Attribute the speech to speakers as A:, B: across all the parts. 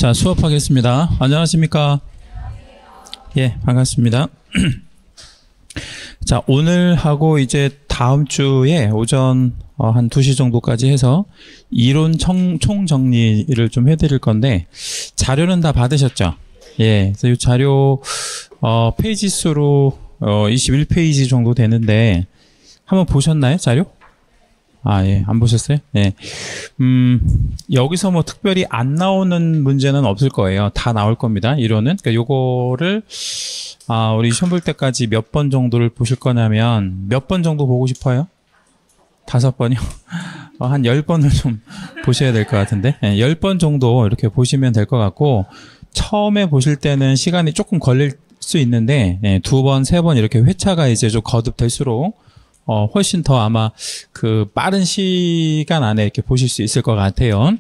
A: 자, 수업하겠습니다. 안녕하십니까? 예, 반갑습니다. 자, 오늘 하고 이제 다음 주에 오전 한 2시 정도까지 해서 이론 총정리를 좀 해드릴 건데, 자료는 다 받으셨죠? 예, 그래서 이 자료 페이지 수로 21페이지 정도 되는데, 한번 보셨나요, 자료? 아, 예, 안 보셨어요? 예. 여기서 뭐 특별히 안 나오는 문제는 없을 거예요. 다 나올 겁니다, 이론은. 그러니까 요거를, 우리 시험 볼 때까지 몇 번 정도를 보실 거냐면, 몇 번 정도 보고 싶어요? 5번이요? 한 10번을 좀 보셔야 될 것 같은데, 예, 10번 정도 이렇게 보시면 될 것 같고, 처음에 보실 때는 시간이 조금 걸릴 수 있는데, 예, 2번, 3번 이렇게 회차가 이제 좀 거듭될수록, 훨씬 더 아마 그 빠른 시간 안에 이렇게 보실 수 있을 것 같아요.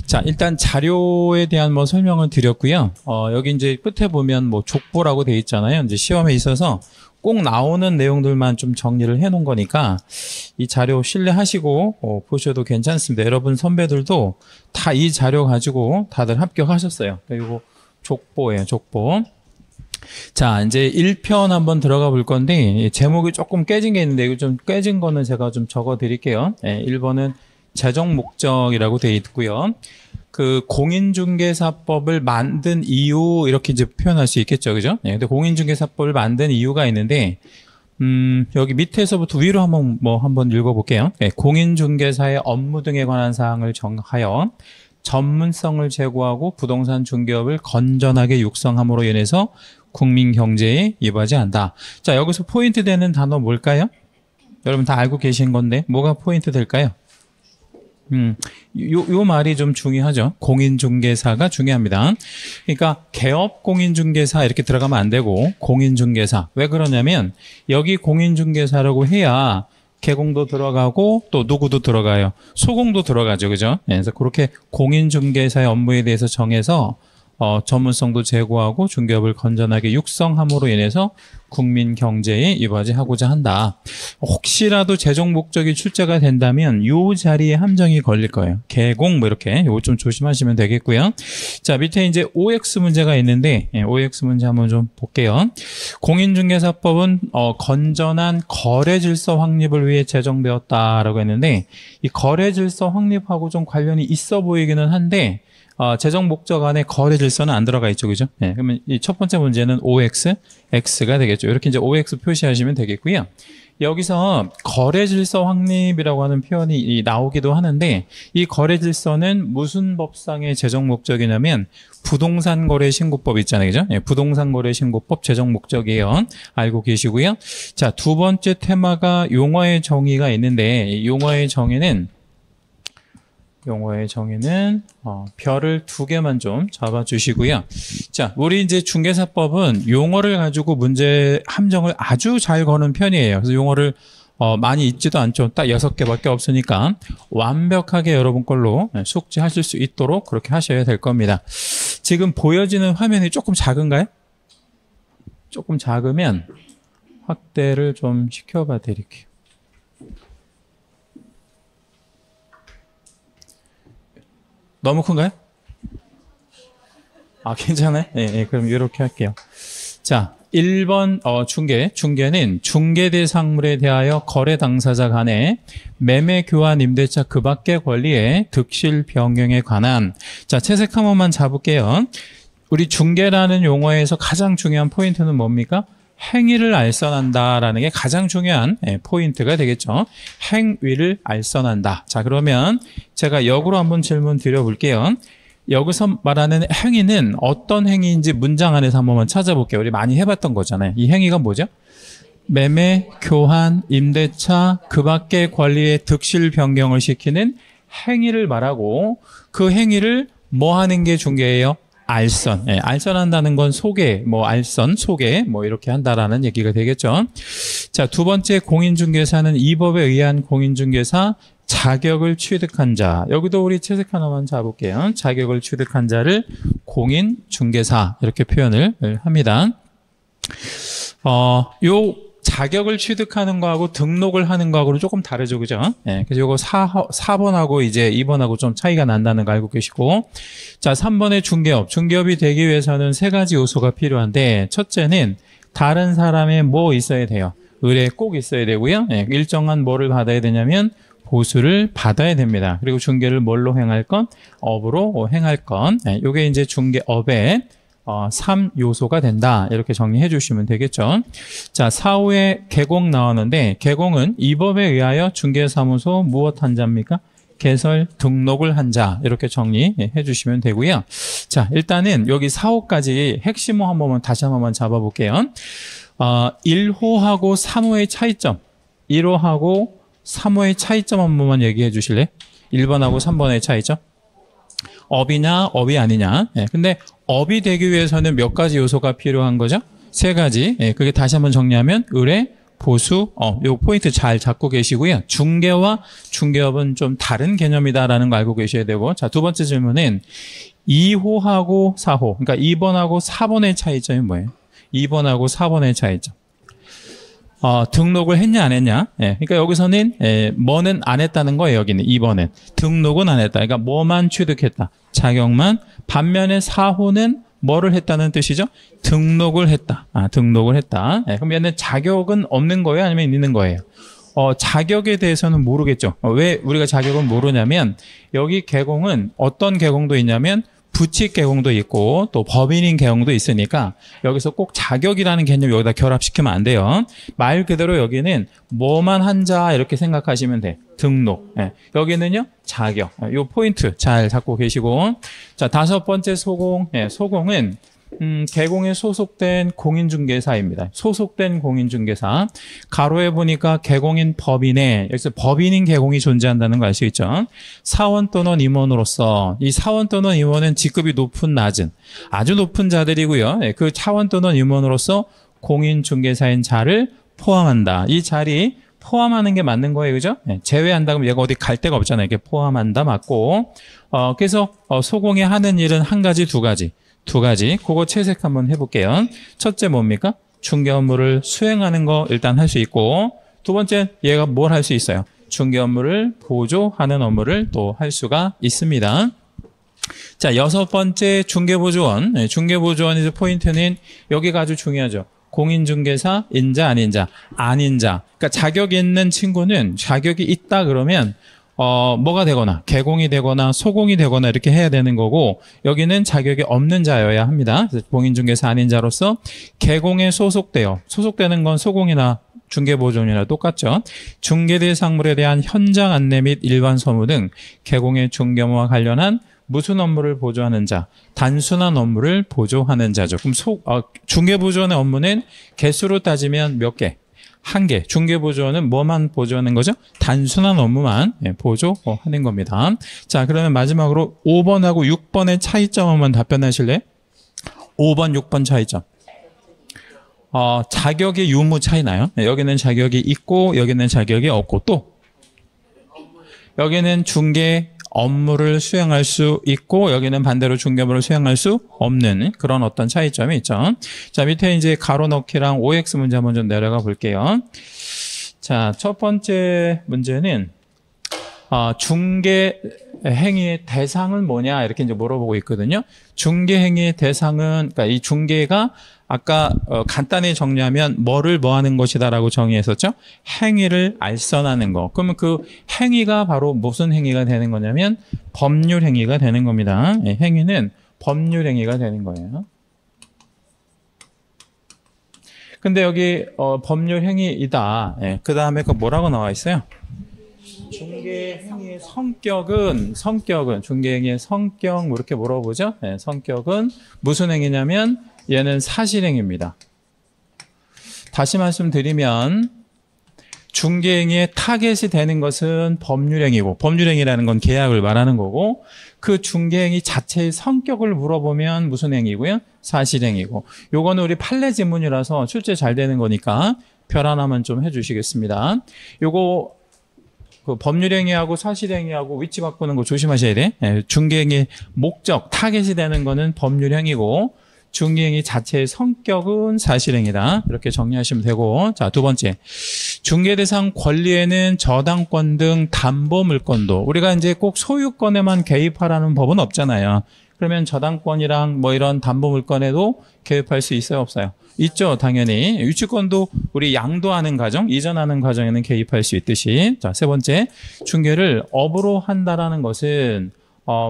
A: 자, 일단 자료에 대한 뭐 설명을 드렸고요. 여기 이제 끝에 보면 뭐 족보라고 되어 있잖아요. 이제 시험에 있어서 꼭 나오는 내용들만 좀 정리를 해 놓은 거니까 이 자료 신뢰하시고 보셔도 괜찮습니다. 여러분 선배들도 다 이 자료 가지고 다들 합격하셨어요. 이거 족보예요, 족보. 자, 이제 1편 한번 들어가 볼 건데, 제목이 조금 깨진 게 있는데, 이거 좀 깨진 거는 제가 좀 적어 드릴게요. 1번은 재정 목적이라고 되어 있고요. 그 공인중개사법을 만든 이유, 이렇게 이제 표현할 수 있겠죠. 그죠? 근데 공인중개사법을 만든 이유가 있는데, 여기 밑에서부터 위로 한번 읽어 볼게요. 공인중개사의 업무 등에 관한 사항을 정하여 전문성을 제고하고 부동산 중개업을 건전하게 육성함으로 인해서 국민 경제에 이바지한다. 자, 여기서 포인트 되는 단어 뭘까요? 여러분 다 알고 계신 건데 뭐가 포인트 될까요? 요 말이 좀 중요하죠. 공인중개사가 중요합니다. 그러니까 개업 공인중개사 이렇게 들어가면 안 되고 공인중개사. 왜 그러냐면 여기 공인중개사라고 해야 개공도 들어가고 또 누구도 들어가요. 소공도 들어가죠. 그죠? 그래서 그렇게 공인중개사의 업무에 대해서 정해서 전문성도 제고하고 중개업을 건전하게 육성함으로 인해서 국민 경제에 이바지하고자 한다. 혹시라도 재정 목적이 출제가 된다면 이 자리에 함정이 걸릴 거예요. 개공 뭐 이렇게 이거 좀 조심하시면 되겠고요. 자, 밑에 이제 OX 문제가 있는데 OX 문제 한번 좀 볼게요. 공인중개사법은 건전한 거래 질서 확립을 위해 제정되었다라고 했는데 이 거래 질서 확립하고 좀 관련이 있어 보이기는 한데 재정 목적 안에 거래 질서는 안 들어가 있죠. 그죠? 네, 그러면 이 첫 번째 문제는 OX, X가 되겠죠. 이렇게 이제 OX 표시하시면 되겠고요. 여기서 거래 질서 확립이라고 하는 표현이 나오기도 하는데 이 거래 질서는 무슨 법상의 재정 목적이냐면 부동산 거래 신고법 있잖아요. 그죠? 네, 부동산 거래 신고법 재정 목적이에요. 알고 계시고요. 자, 두 번째 테마가 용어의 정의가 있는데 이 용어의 정의는 별을 2개만 좀 잡아주시고요. 자, 우리 이제 중개사법은 용어를 가지고 문제 함정을 아주 잘 거는 편이에요. 그래서 용어를 많이 있지도 않죠. 딱 6개밖에 없으니까 완벽하게 여러분 걸로 숙지하실 수 있도록 그렇게 하셔야 될 겁니다. 지금 보여지는 화면이 조금 작은가요? 조금 작으면 확대를 좀 시켜봐 드릴게요. 너무 큰가요? 괜찮아요? 네, 그럼 이렇게 할게요. 자, 1번 중개는 중개 대상물에 대하여 거래 당사자 간의 매매 교환 임대차 그 밖의 권리의 득실 변경에 관한. 자, 채색 한 번만 잡을게요. 우리 중개라는 용어에서 가장 중요한 포인트는 뭡니까? 행위를 알선한다라는 게 가장 중요한 포인트가 되겠죠. 행위를 알선한다. 자, 그러면 제가 역으로 한번 질문 드려볼게요. 여기서 말하는 행위는 어떤 행위인지 문장 안에서 한 번만 찾아볼게요. 우리 많이 해봤던 거잖아요. 이 행위가 뭐죠? 매매, 교환, 임대차, 그 밖의 권리의 득실 변경을 시키는 행위를 말하고 그 행위를 뭐 하는 게 중개예요? 알선. 알선한다는 건 소개, 알선, 소개, 이렇게 한다라는 얘기가 되겠죠. 자, 두 번째 공인중개사는 이 법에 의한 공인중개사 자격을 취득한 자. 여기도 우리 채색 하나만 잡을게요. 자격을 취득한 자를 공인중개사 이렇게 표현을 합니다. 요 자격을 취득하는 거하고 등록을 하는 거하고는 조금 다르죠, 그죠? 예, 그래서 요거 4번하고 이제 2번하고 좀 차이가 난다는 거 알고 계시고. 자, 3번의 중개업. 중개업이 되기 위해서는 세 가지 요소가 필요한데, 첫째는 다른 사람의 뭐 있어야 돼요? 의뢰 꼭 있어야 되고요. 예, 일정한 뭐를 받아야 되냐면, 보수를 받아야 됩니다. 그리고 중개를 뭘로 행할 건? 업으로 행할 건. 예, 요게 이제 중개업의 3요소가 된다. 이렇게 정리해 주시면 되겠죠. 자, 4호에 개공 나오는데, 개공은 이 법에 의하여 중개사무소 무엇 한 자입니까? 개설 등록을 한 자. 이렇게 정리해 주시면 되고요. 자, 일단은 여기 4호까지 핵심어 한 번만 다시 한 번만 잡아볼게요. 1호하고 3호의 차이점. 1호하고 3호의 차이점 한 번만 얘기해 주실래요? 1번하고 3번의 차이점. 업이냐, 업이 아니냐. 예, 근데 업이 되기 위해서는 몇 가지 요소가 필요한 거죠? 세 가지. 예, 그게 다시 한번 정리하면 의뢰, 보수, 요 포인트 잘 잡고 계시고요. 중개와 중개업은 좀 다른 개념이다라는 거 알고 계셔야 되고. 자, 두 번째 질문은 2호하고 4호. 그러니까 2번하고 4번의 차이점이 뭐예요? 2번하고 4번의 차이점. 등록을 했냐 안 했냐. 예, 그러니까 여기서는 뭐는 안 했다는 거예요. 여기는 2번은 등록은 안 했다. 그러니까 뭐만 취득했다. 자격만. 반면에 4호는 뭐를 했다는 뜻이죠? 등록을 했다. 등록을 했다. 예, 그럼 얘는 자격은 없는 거예요? 아니면 있는 거예요? 자격에 대해서는 모르겠죠. 왜 우리가 자격은 모르냐면 여기 개공은 어떤 개공도 있냐면 부칙 개공도 있고 또 법인인 개공도 있으니까 여기서 꼭 자격이라는 개념 여기다 결합시키면 안 돼요. 말 그대로 여기는 뭐만 한 자 이렇게 생각하시면 돼. 등록. 예. 여기는요 자격. 요 포인트 잘 잡고 계시고. 자, 다섯 번째 소공. 예, 소공은 개공에 소속된 공인중개사입니다. 소속된 공인중개사. 가로에 보니까 개공인 법인에, 여기서 법인인 개공이 존재한다는 거 알 수 있죠? 사원 또는 임원으로서, 이 사원 또는 임원은 직급이 높은 낮은, 아주 높은 자들이고요. 그 차원 또는 임원으로서 공인중개사인 자를 포함한다. 이 자리 포함하는 게 맞는 거예요. 그죠? 제외한다 그러면 얘가 어디 갈 데가 없잖아요. 이게 포함한다 맞고. 그래서 소공이 하는 일은 한 가지, 두 가지. 두 가지. 그거 채색 한번 해볼게요. 첫째 뭡니까? 중개 업무를 수행하는 거 일단 할 수 있고, 두 번째 얘가 뭘 할 수 있어요? 중개 업무를 보조하는 업무를 또 할 수가 있습니다. 자, 여섯 번째 중개보조원. 중개보조원의 포인트는 여기가 아주 중요하죠. 공인중개사, 인자, 아닌자. 아닌자. 그러니까 자격 있는 친구는 자격이 있다 그러면 뭐가 되거나 개공이 되거나 소공이 되거나 이렇게 해야 되는 거고, 여기는 자격이 없는 자여야 합니다. 그래서 공인중개사 아닌 자로서 개공에 소속되는 건 소공이나 중개보조원이나 똑같죠. 중개대상물에 대한 현장 안내 및 일반 서무 등 개공의 중개업무와 관련한 무슨 업무를 보조하는 자, 단순한 업무를 보조하는 자죠. 그럼 중개보조원의 업무는 개수로 따지면 몇 개? 한 개. 중개보조원은 뭐만 보조하는 거죠? 단순한 업무만 보조하는 겁니다. 자, 그러면 마지막으로 5번하고 6번의 차이점 한번 답변하실래요? 5번, 6번 차이점. 자격의 유무 차이 나요? 여기는 자격이 있고 여기는 자격이 없고, 또 여기는 중개 업무를 수행할 수 있고 여기는 반대로 중개 업무를 수행할 수 없는 그런 어떤 차이점이 있죠. 자, 밑에 이제 가로 넣기랑 OX 문제 한번 좀 내려가 볼게요. 자, 첫 번째 문제는 중개 행위의 대상은 뭐냐 이렇게 이제 물어보고 있거든요. 중개 행위의 대상은, 그러니까 이 중개가 아까 간단히 정리하면 뭐를 뭐 하는 것이다라고 정의했었죠. 행위를 알선하는 거. 그러면 그 행위가 바로 무슨 행위가 되는 거냐면 법률 행위가 되는 겁니다. 행위는 법률 행위가 되는 거예요. 근데 여기 법률 행위이다. 그 다음에 그 뭐라고 나와 있어요? 중개 행위의 성격은 중개 행위의 성격 뭐 이렇게 물어보죠. 성격은 무슨 행위냐면 얘는 사실행위입니다. 다시 말씀드리면 중개행위의 타겟이 되는 것은 법률행위고, 법률행위라는 건 계약을 말하는 거고, 그 중개행위 자체의 성격을 물어보면 무슨 행위고요? 사실행위고. 요거는 우리 판례 지문이라서 출제 잘 되는 거니까 별 하나만 좀 해주시겠습니다. 요거 그 법률행위하고 사실행위하고 위치 바꾸는 거 조심하셔야 돼. 중개행위 목적, 타겟이 되는 거는 법률행위고, 중개행위 자체의 성격은 사실행위다. 이렇게 정리하시면 되고, 자, 두 번째. 중개대상 권리에는 저당권 등 담보물권도, 우리가 이제 꼭 소유권에만 개입하라는 법은 없잖아요. 그러면 저당권이랑 뭐 이런 담보물권에도 개입할 수 있어요, 없어요? 있죠, 당연히. 유치권도 우리 양도하는 과정, 이전하는 과정에는 개입할 수 있듯이. 자, 세 번째. 중개를 업으로 한다라는 것은,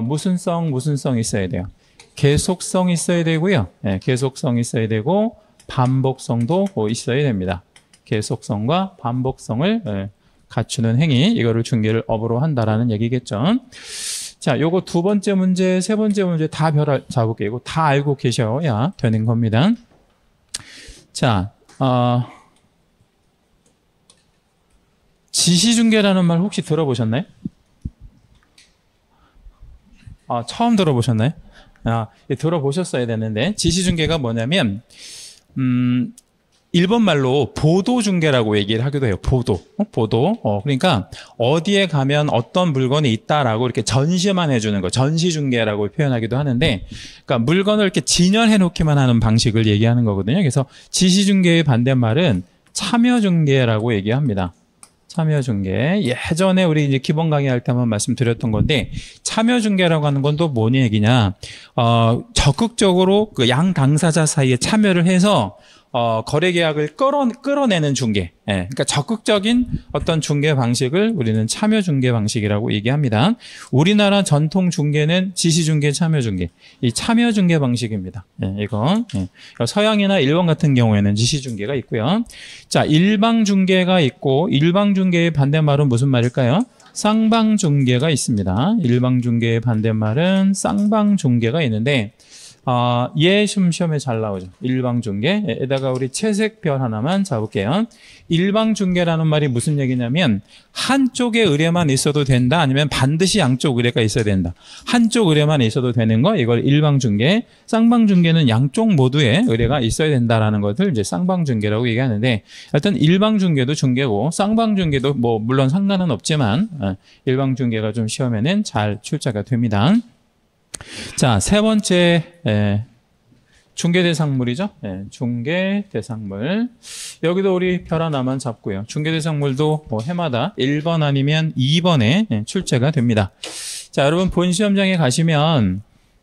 A: 무슨 성이 있어야 돼요? 계속성이 있어야 되고요. 네, 계속성이 있어야 되고, 반복성도 있어야 됩니다. 계속성과 반복성을 갖추는 행위, 이거를 중개를 업으로 한다라는 얘기겠죠. 자, 요거 두 번째 문제, 세 번째 문제 다 별 잡을게요. 이거 다 알고 계셔야 되는 겁니다. 자, 지시중개라는 말 혹시 들어보셨나요? 처음 들어보셨나요? 들어보셨어야 되는데, 지시중개가 뭐냐면, 일본 말로 보도중개라고 얘기를 하기도 해요. 보도. 그러니까 어디에 가면 어떤 물건이 있다라고 이렇게 전시만 해주는 거, 전시중개라고 표현하기도 하는데, 그러니까 물건을 이렇게 진열해 놓기만 하는 방식을 얘기하는 거거든요. 그래서 지시중개의 반대말은 참여중개라고 얘기합니다. 참여중개. 예전에 우리 이제 기본 강의할 때 한번 말씀드렸던 건데, 참여중개라고 하는 건 또 뭔 얘기냐? 적극적으로 그 양 당사자 사이에 참여를 해서 거래 계약을 끌어내는 중개. 예, 그러니까 적극적인 어떤 중개 방식을 우리는 참여 중개 방식이라고 얘기합니다. 우리나라 전통 중개는 지시 중개, 참여 중개. 이 참여 중개 방식입니다. 예, 이거. 예. 서양이나 일본 같은 경우에는 지시 중개가 있고요. 자, 일방 중개가 있고, 일방 중개의 반대말은 무슨 말일까요? 쌍방 중개가 있습니다. 일방 중개의 반대말은 쌍방 중개가 있는데, 얘 시험에 잘 나오죠. 일방중개에다가 우리 채색별 하나만 잡을게요. 일방중개라는 말이 무슨 얘기냐면, 한쪽의 의뢰만 있어도 된다, 아니면 반드시 양쪽 의뢰가 있어야 된다. 한쪽 의뢰만 있어도 되는 거, 이걸 일방중개. 쌍방중개는 양쪽 모두의 의뢰가 있어야 된다라는 것을 이제 쌍방중개라고 얘기하는데, 하여튼 일방중개도 중개고 쌍방중개도 뭐 물론 상관은 없지만 일방중개가 좀 시험에는 잘 출제가 됩니다. 자, 세 번째 중개대상물이죠. 중개대상물. 여기도 우리 별 하나만 잡고요. 중개대상물도 뭐 해마다 1번 아니면 2번에 출제가 됩니다. 자, 여러분 본 시험장에 가시면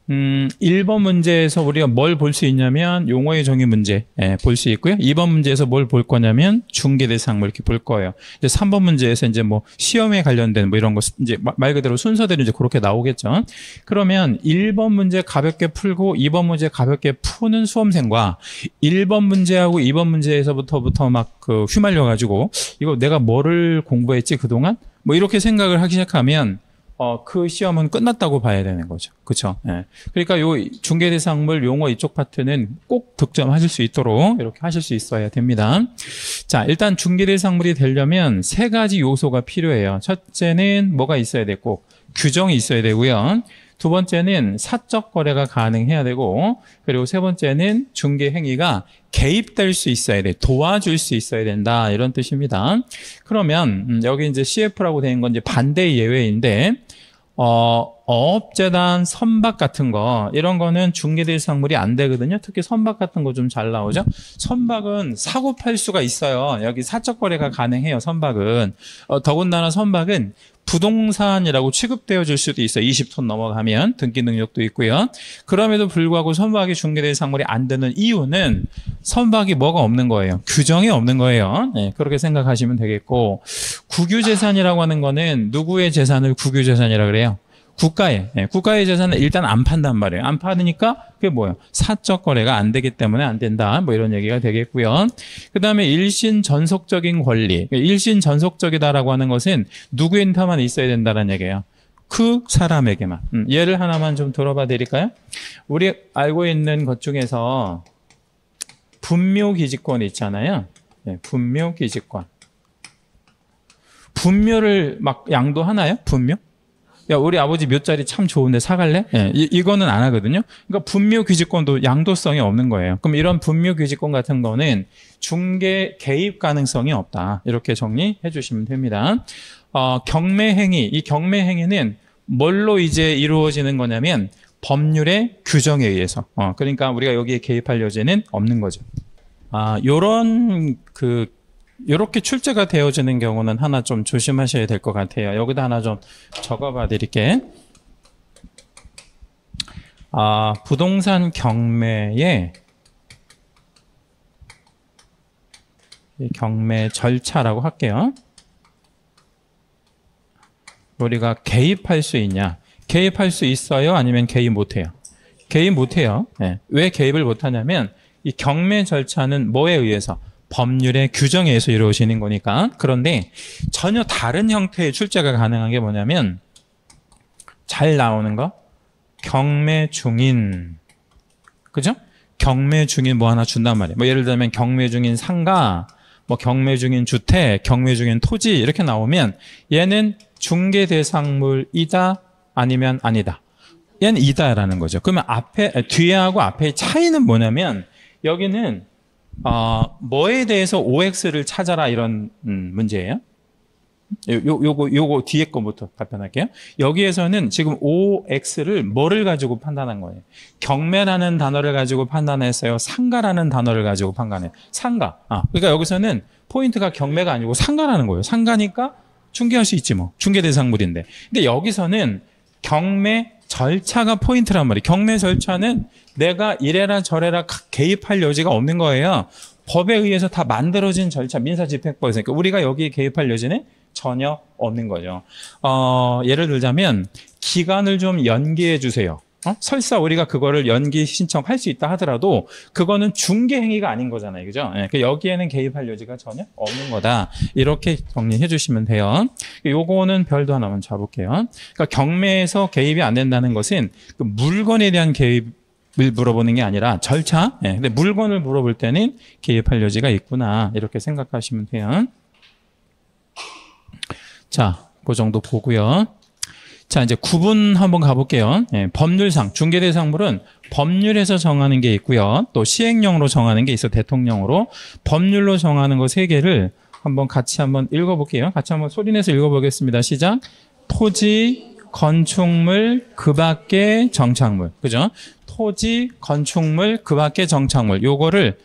A: 1번 문제에서 우리가 뭘 볼 수 있냐면 용어의 정의 문제 볼 수 있고요. 2번 문제에서 뭘 볼 거냐면 중개대상물 이렇게 볼 거예요. 이제 3번 문제에서 이제 뭐 시험에 관련된 뭐 이런 거 이제 말 그대로 순서대로 이제 그렇게 나오겠죠. 그러면 1번 문제 가볍게 풀고 2번 문제 가볍게 푸는 수험생과 1번 문제하고 2번 문제에서부터 막 그 휘말려 가지고 이거 내가 뭐를 공부했지 그동안? 뭐 이렇게 생각을 하기 시작하면 그 시험은 끝났다고 봐야 되는 거죠. 그렇죠? 예. 그러니까 요 중개대상물 용어 이쪽 파트는 꼭 득점하실 수 있도록 이렇게 하실 수 있어야 됩니다. 자, 일단 중개대상물이 되려면 세 가지 요소가 필요해요. 첫째는 뭐가 있어야 되고 규정이 있어야 되고요. 두 번째는 사적 거래가 가능해야 되고, 그리고 세 번째는 중개 행위가 개입될 수 있어야 돼. 도와줄 수 있어야 된다. 이런 뜻입니다. 그러면 여기 이제 CF라고 되는 건 이제 반대 예외인데, 어업재단 선박 같은 거 이런 거는 중개대상물이 안 되거든요. 특히 선박 같은 거 좀 잘 나오죠. 선박은 사고 팔 수가 있어요. 여기 사적 거래가 가능해요. 선박은 더군다나 선박은 부동산이라고 취급되어질 수도 있어요. 20톤 넘어가면 등기 능력도 있고요. 그럼에도 불구하고 선박이 중개대상물이 안 되는 이유는 선박이 뭐가 없는 거예요. 규정이 없는 거예요. 네, 그렇게 생각하시면 되겠고, 국유재산이라고 하는 거는 누구의 재산을 국유재산이라고 그래요? 국가의 재산은 일단 안 판단 말이에요. 안 파니까 그게 뭐예요? 사적 거래가 안 되기 때문에 안 된다. 뭐 이런 얘기가 되겠고요. 그 다음에 일신 전속적인 권리. 일신 전속적이다라고 하는 것은 누구한테만 있어야 된다는 얘기예요. 그 사람에게만. 예를 하나만 좀 들어봐 드릴까요? 우리 알고 있는 것 중에서 분묘기지권 있잖아요. 네, 분묘기지권. 분묘를 막 양도하나요? 분묘? 야, 우리 아버지 묘자리 참 좋은데 사갈래? 예, 이거는 안 하거든요. 그러니까 분묘기지권도 양도성이 없는 거예요. 그럼 이런 분묘기지권 같은 거는 중개 개입 가능성이 없다. 이렇게 정리해 주시면 됩니다. 경매행위, 이 경매행위는 뭘로 이제 이루어지는 거냐면 법률의 규정에 의해서. 그러니까 우리가 여기에 개입할 여지는 없는 거죠. 요렇게 출제가 되어지는 경우는 하나 좀 조심하셔야 될 것 같아요. 여기다 하나 좀 적어봐 드릴게. 부동산 경매의 경매 절차라고 할게요. 우리가 개입할 수 있냐? 개입할 수 있어요? 아니면 개입 못해요? 개입 못해요. 네. 왜 개입을 못하냐면 이 경매 절차는 뭐에 의해서? 법률의 규정에 의해서 이루어지는 거니까. 그런데 전혀 다른 형태의 출제가 가능한 게 뭐냐면 잘 나오는 거 경매 중인, 그죠? 경매 중인 뭐 하나 준단 말이에요. 뭐 예를 들면 경매 중인 상가, 뭐 경매 중인 주택, 경매 중인 토지 이렇게 나오면 얘는 중개 대상물이다 아니면 아니다. 얘는 이다라는 거죠. 그러면 뒤에하고 앞의 차이는 뭐냐면 여기는 뭐에 대해서 OX를 찾아라 이런 문제예요. 요거 뒤에 거부터 답변할게요. 여기에서는 지금 OX를 뭐를 가지고 판단한 거예요? 경매라는 단어를 가지고 판단했어요? 상가라는 단어를 가지고 판단해요? 상가. 그러니까 여기서는 포인트가 경매가 아니고 상가라는 거예요. 상가니까 중개할 수 있지 뭐. 중개 대상물인데. 근데 여기서는 경매 절차가 포인트란 말이에요. 경매 절차는 내가 이래라 저래라 개입할 여지가 없는 거예요. 법에 의해서 다 만들어진 절차, 민사집행법에서. 그러니까 우리가 여기에 개입할 여지는 전혀 없는 거죠. 예를 들자면 기간을 좀 연기해 주세요. 설사 우리가 그거를 연기 신청할 수 있다 하더라도 그거는 중개 행위가 아닌 거잖아요. 그죠? 여기에는 개입할 여지가 전혀 없는 거다. 이렇게 정리해 주시면 돼요. 요거는 별도 하나만 잡을게요. 그러니까 경매에서 개입이 안 된다는 것은 그 물건에 대한 개입을 물어보는 게 아니라 절차. 근데 물건을 물어볼 때는 개입할 여지가 있구나. 이렇게 생각하시면 돼요. 자, 그 정도 보고요. 자, 이제 구분 한번 가볼게요. 법률상, 중개대상물은 법률에서 정하는 게 있고요. 또 시행령으로 정하는 게 있어, 대통령으로. 법률로 정하는 거 3개를 한번 같이 한번 읽어볼게요. 같이 한번 소리내서 읽어보겠습니다. 시작. 토지, 건축물, 그 밖의 정착물. 그죠? 토지, 건축물, 그 밖의 정착물. 요거를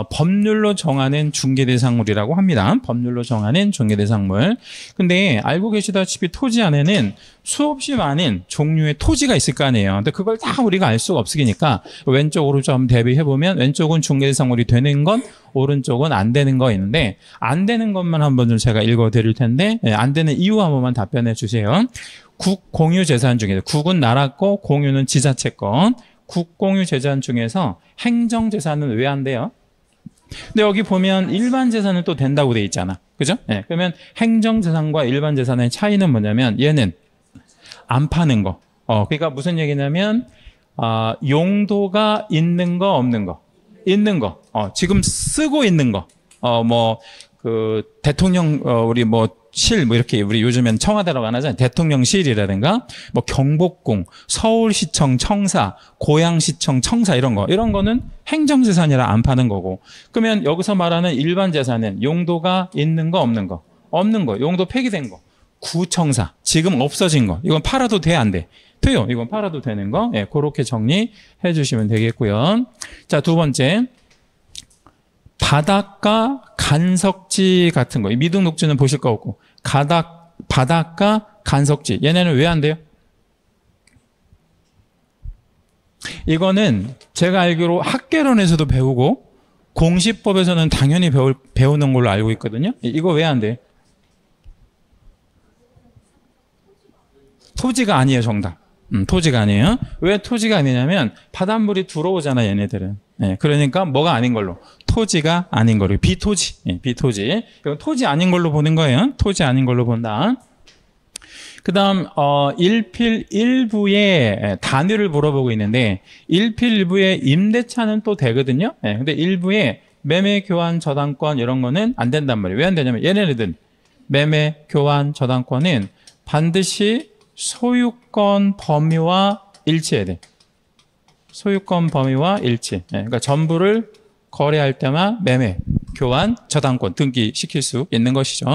A: 법률로 정하는 중개대상물이라고 합니다. 법률로 정하는 중개대상물. 근데 알고 계시다시피 토지 안에는 수없이 많은 종류의 토지가 있을 거 아니에요. 근데 그걸 다 우리가 알 수가 없으니까 왼쪽으로 좀 대비해보면 왼쪽은 중개대상물이 되는 건 오른쪽은 안 되는 거 있는데 안 되는 것만 한번 좀 제가 읽어드릴 텐데 안 되는 이유 한 번만 답변해 주세요. 국 공유 재산 중에서 국은 나라 거, 공유는 지자체 거. 국 공유 재산 중에서 행정 재산은 왜 안 돼요? 근데 여기 보면 일반 재산은 또 된다고 돼 있잖아. 그죠? 그러면 행정 재산과 일반 재산의 차이는 뭐냐면 얘는 안 파는 거. 그러니까 무슨 얘기냐면 용도가 있는 거 없는 거. 있는 거. 지금 쓰고 있는 거. 대통령 우리 실 이렇게 우리 요즘엔 청와대라고 안 하잖아요. 대통령실이라든가 경복궁, 서울시청 청사, 고양시청 청사 이런 거는 행정재산이라 안 파는 거고. 그러면 여기서 말하는 일반 재산은 용도가 있는 거 없는 거. 없는 거. 용도 폐기된 거. 구청사. 지금 없어진 거. 이건 팔아도 돼 안 돼? 돼요. 이건 팔아도 되는 거. 그렇게 정리해 주시면 되겠고요. 자, 두 번째. 바닷가 간석지 같은 거. 미등록지는 보실 거 없고. 바닷가 간석지. 얘네는 왜 안 돼요? 이거는 제가 알기로 학개론에서도 배우고 공시법에서는 당연히 배우는 걸로 알고 있거든요. 이거 왜 안 돼요? 토지가 아니에요, 정답. 토지가 아니에요. 왜 토지가 아니냐면 바닷물이 들어오잖아, 얘네들은. 그러니까 뭐가 아닌 걸로. 토지가 아닌 걸로. 비토지. 비토지. 토지 아닌 걸로 보는 거예요. 토지 아닌 걸로 본다. 그 다음, 1필 1부의 단위를 물어보고 있는데, 1필 1부의 임대차는 또 되거든요. 근데 1부의 매매, 교환, 저당권 이런 거는 안 된단 말이에요. 왜 안 되냐면, 얘네들은 매매, 교환, 저당권은 반드시 소유권 범위와 일치해야 돼. 소유권 범위와 일치. 그러니까 전부를 거래할 때만 매매, 교환, 저당권 등기시킬 수 있는 것이죠.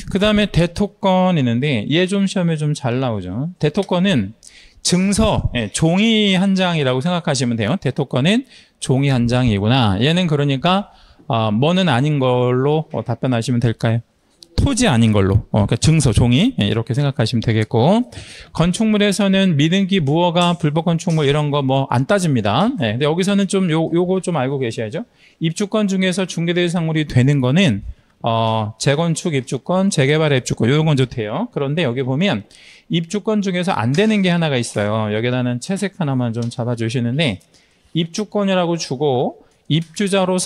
A: 그 다음에 대토권 있는데 얘 좀 시험에 좀 잘 나오죠. 대토권은 증서, 종이 한 장이라고 생각하시면 돼요. 대토권은 종이 한 장이구나. 얘는 그러니까 뭐는 아닌 걸로 답변하시면 될까요? 토지 아닌 걸로. 그러니까 증서, 종이 이렇게 생각하시면 되겠고, 건축물에서는 미등기, 무허가, 불법 건축물 이런 거 뭐 안 따집니다. 근데 여기서는 좀 요거 좀 알고 계셔야죠. 입주권 중에서 중개대상물이 되는 거는 재건축 입주권, 재개발 입주권 이런 건 좋대요. 그런데 여기 보면 입주권 중에서 안 되는 게 하나가 있어요. 여기다는 채색 하나만 좀 잡아주시는데, 입주권이라고 주고 입주자로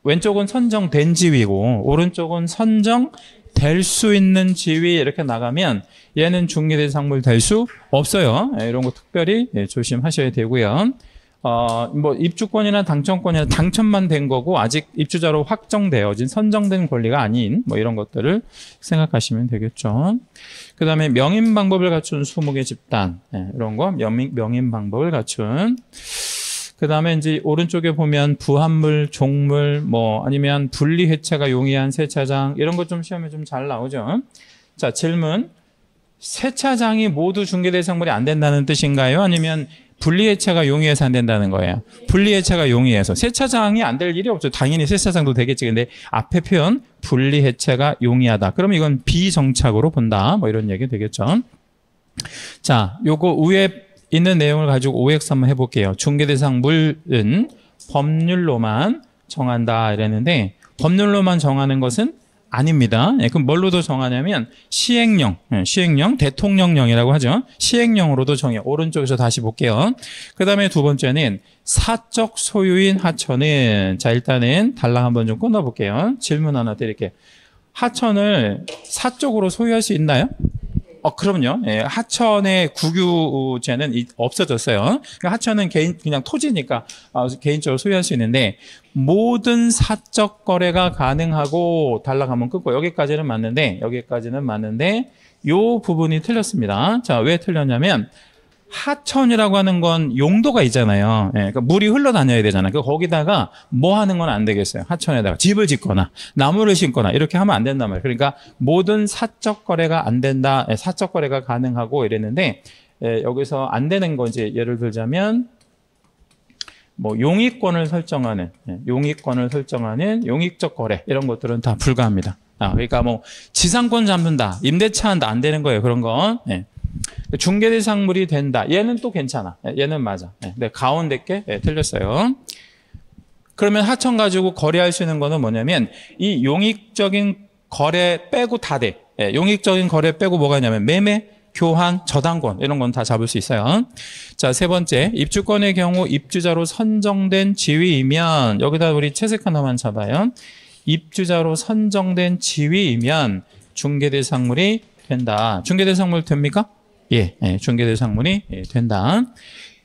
A: 왼쪽은 선정된 지위고 오른쪽은 선정될 수 있는 지위 이렇게 나가면 얘는 중개대상물 될 수 없어요. 이런 거 특별히 조심하셔야 되고요. 뭐 입주권이나 당첨권이나 당첨만 된 거고 아직 입주자로 확정되어진 선정된 권리가 아닌 뭐 이런 것들을 생각하시면 되겠죠. 그 다음에 명인 방법을 갖춘 20개 집단 이런 거 명인 방법을 갖춘. 그 다음에 이제 오른쪽에 보면 부합물, 종물, 뭐 아니면 분리 해체가 용이한 세차장 이런 것 좀 시험에 좀 잘 나오죠. 자, 질문. 세차장이 모두 중개대상물이 안 된다는 뜻인가요? 아니면 분리 해체가 용이해서 안 된다는 거예요? 분리 해체가 용이해서. 세차장이 안 될 일이 없죠. 당연히 세차장도 되겠지. 근데 앞에 표현 분리 해체가 용이하다. 그럼 이건 비정착으로 본다. 뭐 이런 얘기 되겠죠. 자, 요거 위에 있는 내용을 가지고 OX 한번 해볼게요. 중개대상물은 법률로만 정한다 이랬는데 법률로만 정하는 것은 아닙니다. 그럼 뭘로도 정하냐면 시행령, 대통령령이라고 하죠. 시행령으로도 정해요. 오른쪽에서 다시 볼게요. 그 다음에 두 번째는 사적 소유인 하천은, 자 일단은 달랑 한번 좀 끊어볼게요. 질문 하나 드릴게요. 하천을 사적으로 소유할 수 있나요? 그럼요. 하천의 국유제는 없어졌어요. 그러니까 하천은 그냥 토지니까 개인적으로 소유할 수 있는데 모든 사적 거래가 가능하고 달랑 한번 끊고 여기까지는 맞는데 요 부분이 틀렸습니다. 자, 왜 틀렸냐면 하천이라고 하는 건 용도가 있잖아요. 그러니까 물이 흘러다녀야 되잖아요. 거기다가 뭐 하는 건 안 되겠어요. 하천에다가 집을 짓거나 나무를 심거나 이렇게 하면 안 된단 말이에요. 그러니까 모든 사적 거래가 안 된다. 사적 거래가 가능하고 이랬는데 여기서 안 되는 거 이제 예를 들자면 뭐 용익권을 설정하는 용익적 거래 이런 것들은 다 불가합니다. 그러니까 뭐 지상권 잡는다, 임대차 한다 안 되는 거예요. 그런 건. 중개대상물이 된다. 얘는 또 괜찮아. 얘는 맞아. 근데 가운데 게 틀렸어요. 그러면 하천 가지고 거래할 수 있는 거는 뭐냐면 이 용익적인 거래 빼고 다 돼. 용익적인 거래 빼고 뭐가 있냐면 매매, 교환, 저당권 이런 건 다 잡을 수 있어요. 자, 세 번째. 입주권의 경우 입주자로 선정된 지위이면 여기다 우리 채색 하나만 잡아요. 입주자로 선정된 지위이면 중개대상물이 된다. 중개대상물 됩니까? 예, 중개대상물이 된다.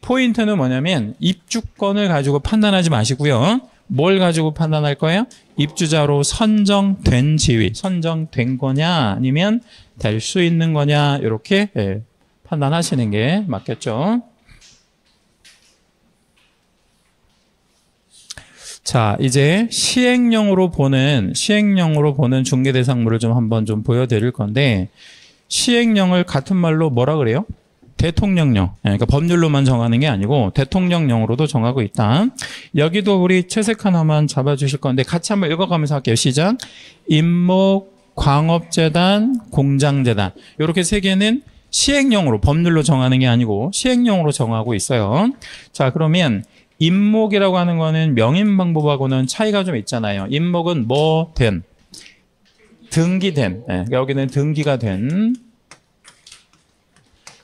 A: 포인트는 뭐냐면 입주권을 가지고 판단하지 마시고요. 뭘 가지고 판단할 거예요? 입주자로 선정된 지위, 선정된 거냐 아니면 될 수 있는 거냐 이렇게 판단하시는 게 맞겠죠. 자, 이제 시행령으로 보는 중개대상물을 좀 한번 좀 보여드릴 건데 시행령을 같은 말로 뭐라 그래요? 대통령령. 그러니까 법률로만 정하는 게 아니고 대통령령으로도 정하고 있다. 여기도 우리 채색 하나만 잡아주실 건데 같이 한번 읽어가면서 할게요. 시작. 임목, 광업재단, 공장재단. 이렇게 세 개는 시행령으로 법률로 정하는 게 아니고 시행령으로 정하고 있어요. 자, 그러면 임목이라고 하는 거는 명인 방법하고는 차이가 좀 있잖아요. 임목은 뭐 된? 등기된. 여기는 등기가 된.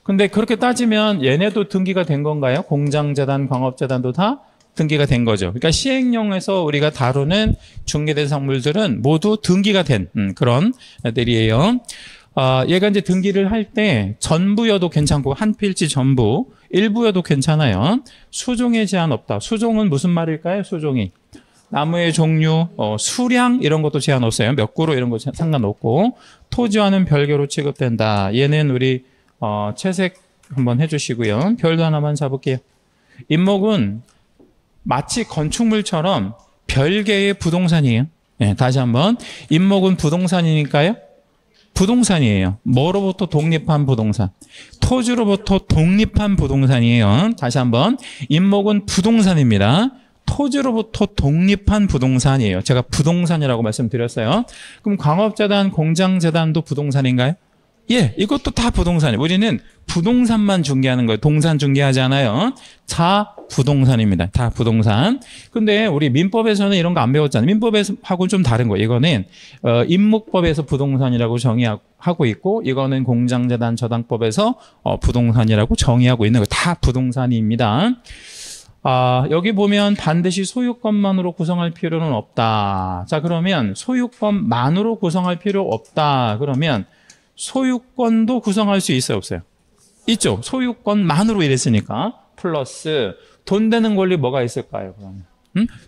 A: 근데 그렇게 따지면 얘네도 등기가 된 건가요? 공장재단, 광업재단도 다 등기가 된 거죠. 그러니까 시행령에서 우리가 다루는 중개대상물들은 모두 등기가 된 그런 애들이에요. 얘가 이제 등기를 할 때 전부여도 괜찮고 한 필지 전부, 일부여도 괜찮아요. 수종에 제한 없다. 수종은 무슨 말일까요? 수종이. 나무의 종류, 수량 이런 것도 제한 없어요. 몇 그루 이런 거 상관없고 토지와는 별개로 취급된다. 얘는 우리 채색 한번 해주시고요. 별도 하나만 잡을게요. 임목은 마치 건축물처럼 별개의 부동산이에요. 다시 한번 임목은 부동산이니까요. 부동산이에요. 뭐로부터 독립한 부동산. 토지로부터 독립한 부동산이에요. 다시 한번 임목은 부동산입니다. 토지로부터 독립한 부동산이에요. 제가 부동산이라고 말씀드렸어요. 그럼 광업재단, 공장재단도 부동산인가요? 예, 이것도 다 부동산이에요. 우리는 부동산만 중개하는 거예요. 동산 중개하지 않아요. 다 부동산입니다. 다 부동산. 근데 우리 민법에서는 이런 거 안 배웠잖아요. 민법하고는 좀 다른 거예요. 이거는 임목법에서 부동산이라고 정의하고 있고, 이거는 공장재단 저당법에서 부동산이라고 정의하고 있는 거예요. 다 부동산입니다. 여기 보면 반드시 소유권만으로 구성할 필요는 없다. 자, 그러면 소유권만으로 구성할 필요 없다. 그러면 소유권도 구성할 수 있어요, 없어요? 있죠. 소유권만으로 이랬으니까. 플러스 돈 되는 권리 뭐가 있을까요, 그러면?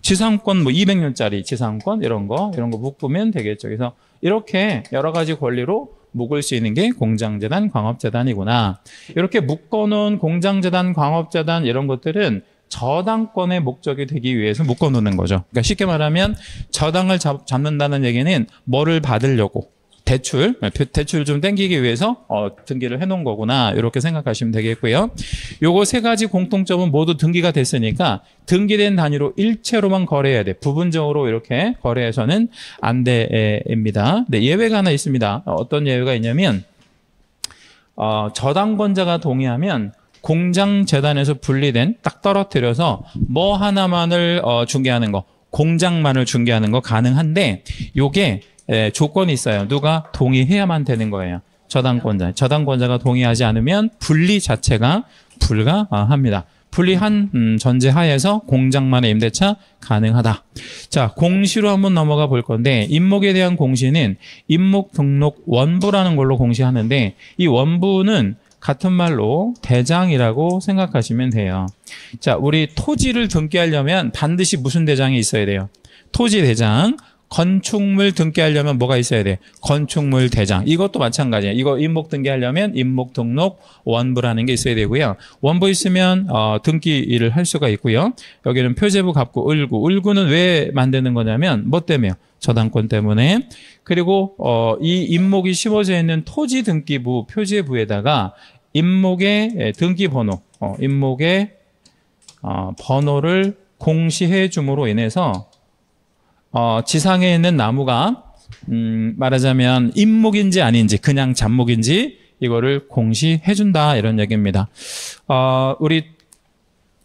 A: 지상권, 뭐 200년짜리 지상권 이런 거 묶으면 되겠죠. 그래서 이렇게 여러 가지 권리로 묶을 수 있는 게 공장재단, 광업재단이구나. 이렇게 묶어놓은 공장재단, 광업재단 이런 것들은 저당권의 목적이 되기 위해서 묶어놓는 거죠. 그러니까 쉽게 말하면 저당을 잡는다는 얘기는 뭐를 받으려고, 대출 좀 땡기기 위해서 등기를 해놓은 거구나, 이렇게 생각하시면 되겠고요. 요거 세 가지 공통점은 모두 등기가 됐으니까 등기된 단위로 일체로만 거래해야 돼. 부분적으로 이렇게 거래해서는 안 됩니다. 네, 예외가 하나 있습니다. 어떤 예외가 있냐면 저당권자가 동의하면 공장재단에서 분리된, 딱 떨어뜨려서 뭐 하나만을 중개하는 거, 공장만을 중개하는 거 가능한데, 요게 조건이 있어요. 누가 동의해야만 되는 거예요. 저당권자가 동의하지 않으면 분리 자체가 불가합니다. 분리한 전제 하에서 공장만의 임대차 가능하다. 자, 공시로 한번 넘어가 볼 건데, 임목에 대한 공시는 임목 등록 원부라는 걸로 공시하는데, 이 원부는 같은 말로 대장이라고 생각하시면 돼요. 자, 우리 토지를 등기하려면 반드시 무슨 대장이 있어야 돼요? 토지 대장. 건축물 등기하려면 뭐가 있어야 돼? 건축물 대장. 이것도 마찬가지예요. 이거 임목 등기하려면 임목 등록 원부라는 게 있어야 되고요. 원부 있으면 등기를 할 수가 있고요. 여기는 표제부, 갑구, 을구. 을구는 왜 만드는 거냐면 뭐 때문에요? 저당권 때문에. 그리고 이 임목이 씌워져 있는 토지 등기부 표제부에다가 임목의 등기번호, 임목의 번호를 공시해 줌으로 인해서 지상에 있는 나무가 말하자면 임목인지 아닌지, 그냥 잡목인지 이거를 공시해 준다, 이런 얘기입니다. 우리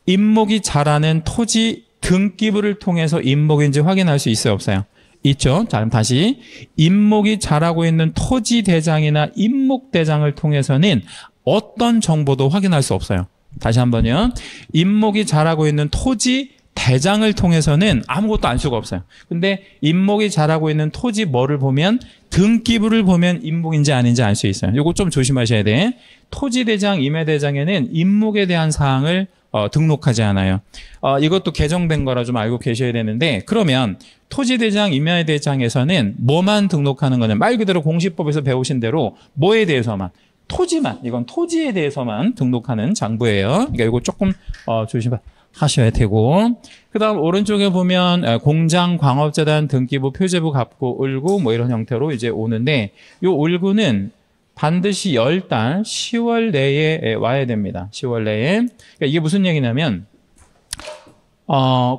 A: 임목이 자라는 토지 등기부를 통해서 임목인지 확인할 수 있어요, 없어요? 있죠. 자, 그럼 다시 임목이 자라고 있는 토지 대장이나 임목 대장을 통해서는 어떤 정보도 확인할 수 없어요. 다시 한번요. 임목이 자라고 있는 토지 대장을 통해서는 아무것도 알 수가 없어요. 근데 임목이 자라고 있는 토지 뭐를 보면, 등기부를 보면 임목인지 아닌지 알 수 있어요. 이거 좀 조심하셔야 돼. 토지 대장, 임야 대장에는 임목에 대한 사항을 등록하지 않아요. 이것도 개정된 거라 좀 알고 계셔야 되는데, 그러면 토지 대장, 임야 대장에서는 뭐만 등록하는 거냐? 말 그대로 공시법에서 배우신 대로 뭐에 대해서만, 토지만, 이건 토지에 대해서만 등록하는 장부예요. 그러니까 이거 조금 조심하셔야 되고, 그 다음 오른쪽에 보면 공장, 광업재단, 등기부, 표제부, 갑구, 을구 뭐 이런 형태로 이제 오는데, 요 을구는 반드시 10달 10월 내에 와야 됩니다. 10월 내에. 그러니까 이게 무슨 얘기냐면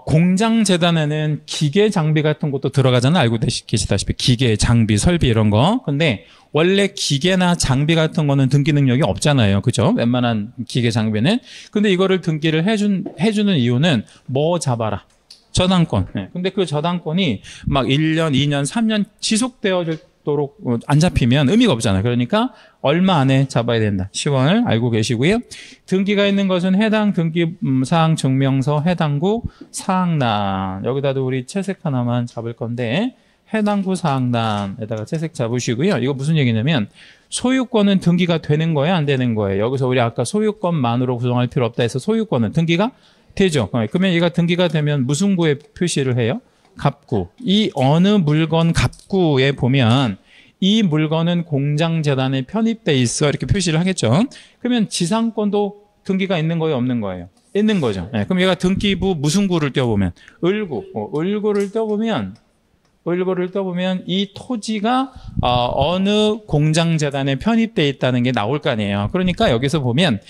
A: 공장재단에는 기계 장비 같은 것도 들어가잖아요. 알고 계시다시피 기계, 장비, 설비 이런 거. 근데 원래 기계나 장비 같은 거는 등기 능력이 없잖아요. 그죠? 웬만한 기계 장비는. 근데 이거를 등기를 해주는 이유는 뭐 잡아라. 저당권. 네. 근데 그 저당권이 막 1년, 2년, 3년 지속되어지도록 안 잡히면 의미가 없잖아요. 그러니까 얼마 안에 잡아야 된다. 10월 알고 계시고요. 등기가 있는 것은 해당 등기 사항 증명서, 해당구 사항란. 여기다도 우리 채색 하나만 잡을 건데, 해당구 사항란에다가 채색 잡으시고요. 이거 무슨 얘기냐면 소유권은 등기가 되는 거예요, 안 되는 거예요? 여기서 우리 아까 소유권만으로 구성할 필요 없다 해서 소유권은 등기가 되죠. 그러면 얘가 등기가 되면 무슨 구에 표시를 해요? 갑구. 이 어느 물건 갑구에 보면 이 물건은 공장재단에 편입돼 있어, 이렇게 표시를 하겠죠. 그러면 지상권도 등기가 있는 거예요, 없는 거예요? 있는 거죠. 네, 그럼 얘가 등기부 무슨 구를 떼어보면 을구. 을구를 떼어보면 을고를 떠보면 이 토지가 어느 공장재단에 편입돼 있다는 게 나올 거 아니에요. 그러니까 여기서 보면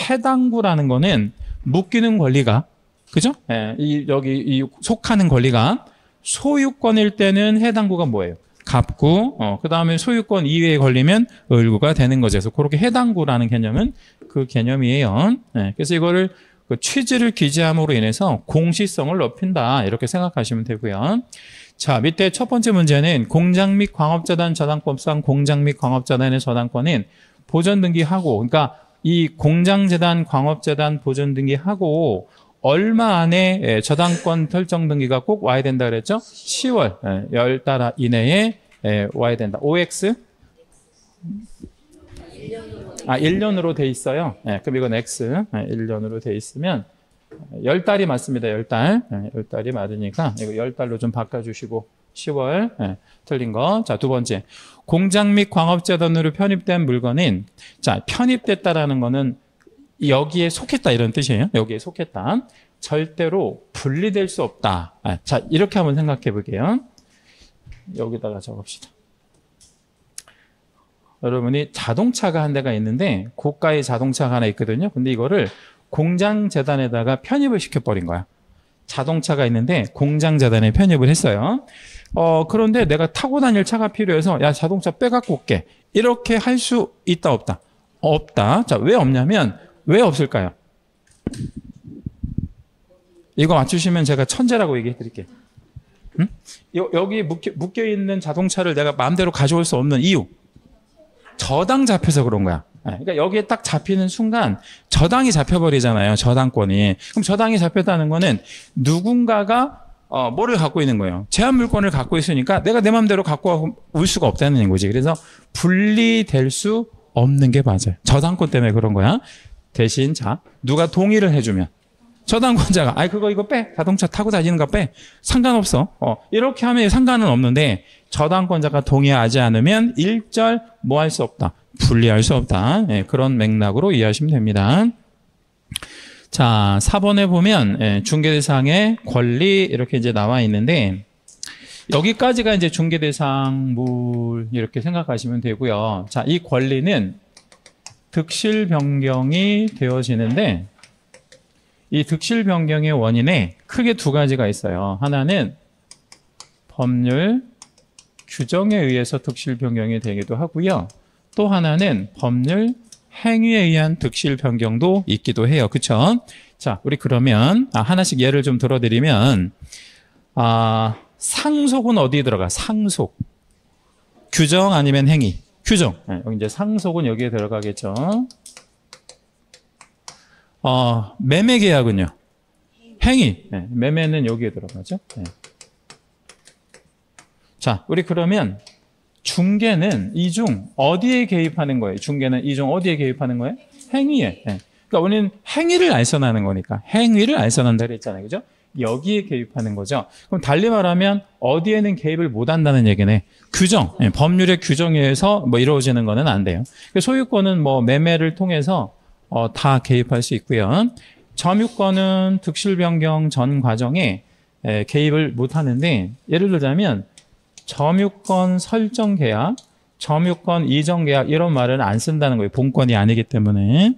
A: 해당구라는 거는 묶이는 권리가, 그죠? 예, 여기 속하는 권리가 소유권일 때는 해당구가 뭐예요? 갑구, 그 다음에 소유권 이외에 걸리면 을구가 되는 거죠. 그래서 그렇게 해당구라는 개념은 그 개념이에요. 예, 그래서 이거를 그 취지를 기재함으로 인해서 공시성을 높인다. 이렇게 생각하시면 되고요. 자, 밑에 첫 번째 문제는 공장 및 광업재단 저당법상 공장 및 광업재단의 저당권은 보전 등기하고, 그러니까 이 공장재단, 광업재단 보전 등기하고 얼마 안에 저당권 설정 등기가 꼭 와야 된다 그랬죠? 10월, 10달 이내에 와야 된다. OX? 1년으로 돼 있어요. 그럼 이건 X. 1년으로 돼 있으면 10달이 맞습니다. 10달. 10달이 맞으니까 이거 10달로 좀 바꿔주시고 10월. 틀린 거. 자, 두 번째. 공장 및 광업재단으로 편입된 물건은, 자, 편입됐다라는 거는 여기에 속했다 이런 뜻이에요. 여기에 속했다. 절대로 분리될 수 없다. 자, 이렇게 한번 생각해 볼게요. 여기다가 적읍시다. 여러분이 자동차가 한 대가 있는데 고가의 자동차가 하나 있거든요. 근데 이거를 공장재단에다가 편입을 시켜버린 거야. 자동차가 있는데 공장재단에 편입을 했어요. 그런데 내가 타고 다닐 차가 필요해서 야, 자동차 빼갖고 올게. 이렇게 할 수 있다, 없다? 없다. 자, 왜 없냐면 왜 없을까요? 이거 맞추시면 제가 천재라고 얘기해 드릴게요. 응? 여기 묶여있는 자동차를 내가 마음대로 가져올 수 없는 이유. 저당 잡혀서 그런 거야. 그러니까 여기에 딱 잡히는 순간 저당이 잡혀버리잖아요. 저당권이. 그럼 저당이 잡혔다는 거는 누군가가 뭐를 갖고 있는 거예요? 제한 물권을 갖고 있으니까 내가 내 마음대로 갖고 올 수가 없다는 거지. 그래서 분리될 수 없는 게 맞아요. 저당권 때문에 그런 거야. 대신 자, 누가 동의를 해주면 저당권자가 이거 빼. 자동차 타고 다니는 거 빼. 상관없어. 이렇게 하면 상관은 없는데 저당권자가 동의하지 않으면 일절 뭐 할 수 없다. 분리할 수 없다. 그런 맥락으로 이해하시면 됩니다. 자, 4번에 보면 중개대상의 권리 이렇게 이제 나와 있는데 여기까지가 이제 중개대상물 이렇게 생각하시면 되고요. 자, 이 권리는 득실 변경이 되어지는데 이 득실 변경의 원인에 크게 두 가지가 있어요. 하나는 법률 규정에 의해서 득실 변경이 되기도 하고요. 또 하나는 법률 행위에 의한 득실 변경도 있기도 해요. 그쵸? 자, 우리 그러면 하나씩 예를 좀 들어드리면 상속은 어디에 들어가? 상속. 규정 아니면 행위? 규정. 여기 이제 상속은 여기에 들어가겠죠. 매매 계약은요? 행위. 매매는 여기에 들어가죠. 자, 우리 그러면 중개는 이 중 어디에 개입하는 거예요? 중개는 이 중 어디에 개입하는 거예요? 행위에. 그러니까 우리는 행위를 알선하는 거니까 행위를 알선한다 그랬잖아요. 그죠? 여기에 개입하는 거죠. 그럼 달리 말하면 어디에는 개입을 못 한다는 얘기네. 규정. 법률의 규정에 의해서 뭐 이루어지는 거는 안 돼요. 소유권은 뭐 매매를 통해서 다 개입할 수 있고요. 점유권은 득실 변경 전 과정에 개입을 못 하는데 예를 들자면 점유권 설정 계약, 점유권 이전 계약 이런 말은 안 쓴다는 거예요. 본권이 아니기 때문에.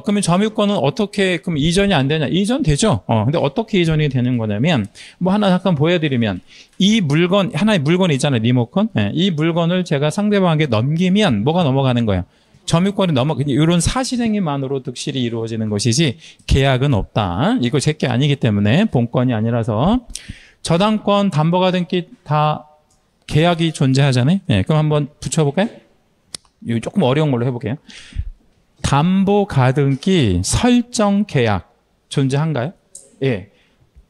A: 그러면 점유권은 어떻게 그럼 이전이 안 되냐? 이전 되죠. 근데 어떻게 이전이 되는 거냐면 뭐 하나 잠깐 보여드리면 이 물건 하나의 물건이 있잖아요. 리모컨. 이 물건을 제가 상대방에게 넘기면 뭐가 넘어가는 거예요? 점유권이 이런 사실행위만으로 득실이 이루어지는 것이지 계약은 없다. 이거 제게 아니기 때문에 본권이 아니라서 저당권, 담보가등기 다 계약이 존재하잖아요. 그럼 한번 붙여볼까요? 이거 조금 어려운 걸로 해볼게요. 담보가등기 설정 계약 존재한가요? 예.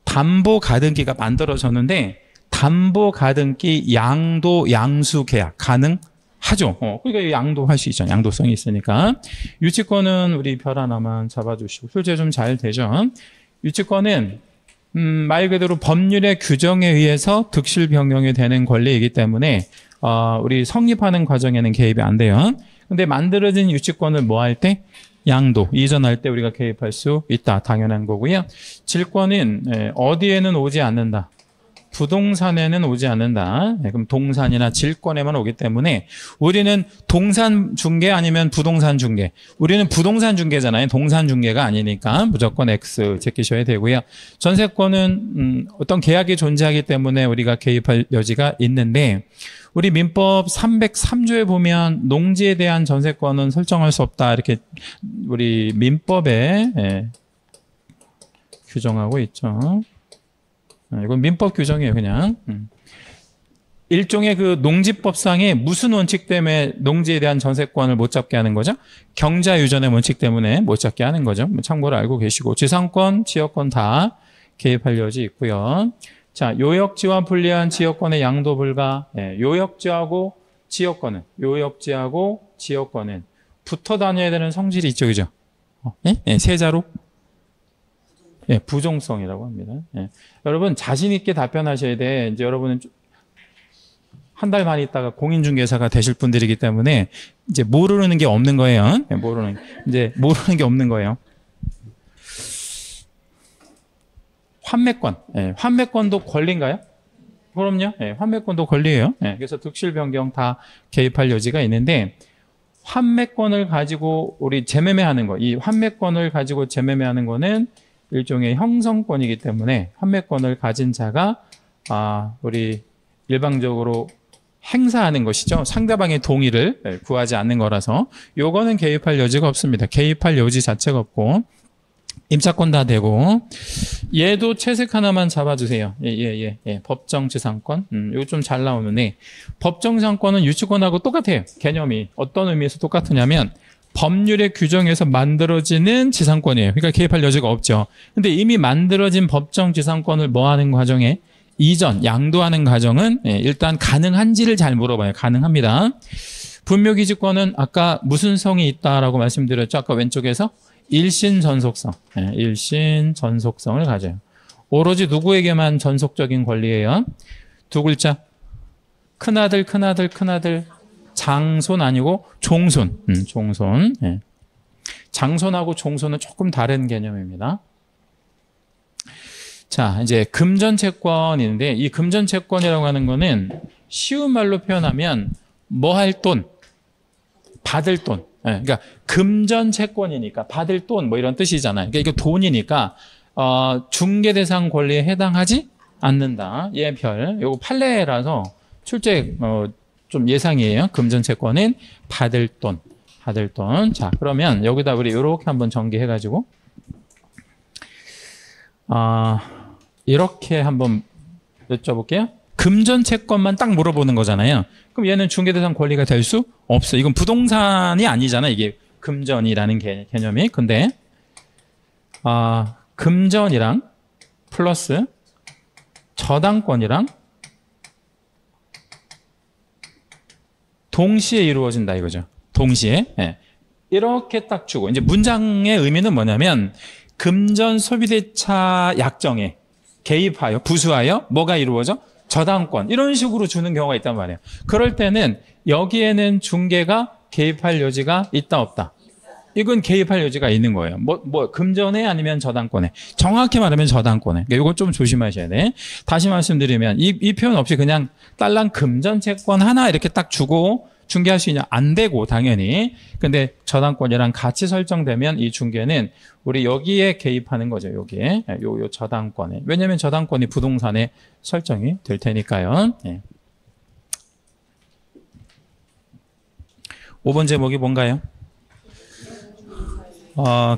A: 담보가등기가 만들어졌는데 담보가등기 양도 양수 계약 가능하죠. 그러니까 양도할 수 있잖아요. 양도성이 있으니까. 유치권은 우리 별 하나만 잡아주시고 출제 좀 잘 되죠. 유치권은 말 그대로 법률의 규정에 의해서 득실 변경이 되는 권리이기 때문에 우리 성립하는 과정에는 개입이 안 돼요. 근데 만들어진 유치권을 뭐 할 때? 양도, 이전할 때 우리가 개입할 수 있다. 당연한 거고요. 질권은 어디에는 오지 않는다. 부동산에는 오지 않는다. 네, 그럼 동산이나 질권에만 오기 때문에 우리는 동산 중개 아니면 부동산 중개. 우리는 부동산 중개잖아요. 동산 중개가 아니니까 무조건 X 제끼셔야 되고요. 전세권은 어떤 계약이 존재하기 때문에 우리가 개입할 여지가 있는데 우리 민법 303조에 보면 농지에 대한 전세권은 설정할 수 없다. 이렇게 우리 민법에 규정하고 있죠. 이건 민법 규정이에요, 그냥. 일종의 그 농지법상의 무슨 원칙 때문에 농지에 대한 전세권을 못 잡게 하는 거죠? 경자유전의 원칙 때문에 못 잡게 하는 거죠. 참고로 알고 계시고. 지상권, 지역권 다 개입할 여지 있고요. 자, 요역지와 분리한 지역권의 양도 불가. 요역지하고 지역권은 붙어 다녀야 되는 성질이 있죠, 그죠? 세자로? 부종성이라고 합니다. 여러분 자신 있게 답변하셔야 돼. 이제 여러분은 한 달 반 있다가 공인중개사가 되실 분들이기 때문에 이제 모르는 게 없는 거예요. 모르는 게 없는 거예요. 환매권, 환매권도 권리인가요? 그럼요. 환매권도 권리예요. 그래서 득실 변경 다 개입할 여지가 있는데. 환매권을 가지고 우리 재매매하는 거, 이 환매권을 가지고 재매매하는 거는 일종의 형성권이기 때문에 환매권을 가진 자가 우리 일방적으로 행사하는 것이죠. 상대방의 동의를 구하지 않는 거라서 요거는 개입할 여지가 없습니다. 개입할 여지 자체가 없고 임차권 다 되고 얘도 채색 하나만 잡아주세요. 법정지상권. 이거 좀 잘 나오는데 법정지상권은 유치권하고 똑같아요. 개념이 어떤 의미에서 똑같으냐면 법률의 규정에서 만들어지는 지상권이에요. 그러니까 개입할 여지가 없죠. 근데 이미 만들어진 법정지상권을 뭐하는 과정에 이전, 양도하는 과정은 일단 가능한지를 잘 물어봐요. 가능합니다. 분묘기지권은 아까 무슨 성이 있다라고 말씀드렸죠. 아까 왼쪽에서 일신전속성. 일신전속성을 가져요. 오로지 누구에게만 전속적인 권리예요? 두 글자. 큰아들. 장손 아니고 종손. 종손. 장손하고 종손은 조금 다른 개념입니다. 자, 이제 금전채권인데 이 금전채권이라고 하는 거는 쉬운 말로 표현하면 뭐 할 돈, 받을 돈. 그러니까 금전채권이니까 받을 돈 뭐 이런 뜻이잖아요. 그러니까 이거 돈이니까 중개 대상 권리에 해당하지 않는다. 예, 별. 요거 판례라서 출제 좀 예상이에요. 금전채권은 받을 돈. 자, 그러면 여기다 우리 이렇게 한번 전개해가지고 이렇게 한번 여쭤볼게요. 금전채권만 딱 물어보는 거잖아요. 그럼 얘는 중개대상 권리가 될 수 없어. 이건 부동산이 아니잖아. 이게 금전이라는 개념이. 근데 금전이랑 플러스 저당권이랑 동시에 이루어진다 이거죠. 동시에. 이렇게 딱 주고 이제 문장의 의미는 뭐냐면 금전 소비대차 약정에 개입하여 부수하여 뭐가 이루어져? 저당권 이런 식으로 주는 경우가 있단 말이에요. 그럴 때는 여기에는 중개가 개입할 여지가 있다 없다. 이건 개입할 여지가 있는 거예요. 뭐 금전에 아니면 저당권에. 정확히 말하면 저당권에. 그러니까 이거 좀 조심하셔야 돼. 다시 말씀드리면 이 표현 없이 그냥 딸랑 금전채권 하나 이렇게 딱 주고 중개할 수 있냐? 안 되고 당연히. 근데 저당권이랑 같이 설정되면 이 중개는 우리 여기에 개입하는 거죠. 여기에. 요 저당권에. 왜냐하면 저당권이 부동산에 설정이 될 테니까요. 5번 제목이 뭔가요?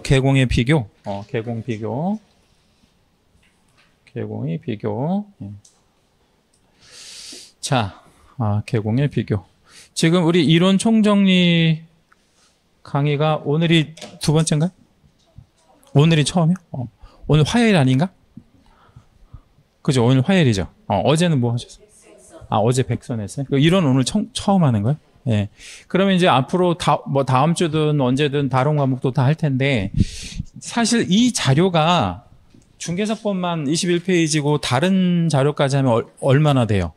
A: 개공의 비교. 개공 비교. 개공의 비교. 자, 개공의 비교. 지금 우리 이론 총정리 강의가 오늘이 두 번째인가요? 오늘이 처음이요? 오늘 화요일 아닌가? 그죠? 오늘 화요일이죠. 어제는 뭐 하셨어요? 어제 백선 했어요? 이론 오늘 처음 하는 거예요? 예. 그러면 이제 앞으로 다음 주든 언제든 다른 과목도 다 할 텐데, 사실 이 자료가 중개사법만 21페이지고 다른 자료까지 하면 얼마나 돼요?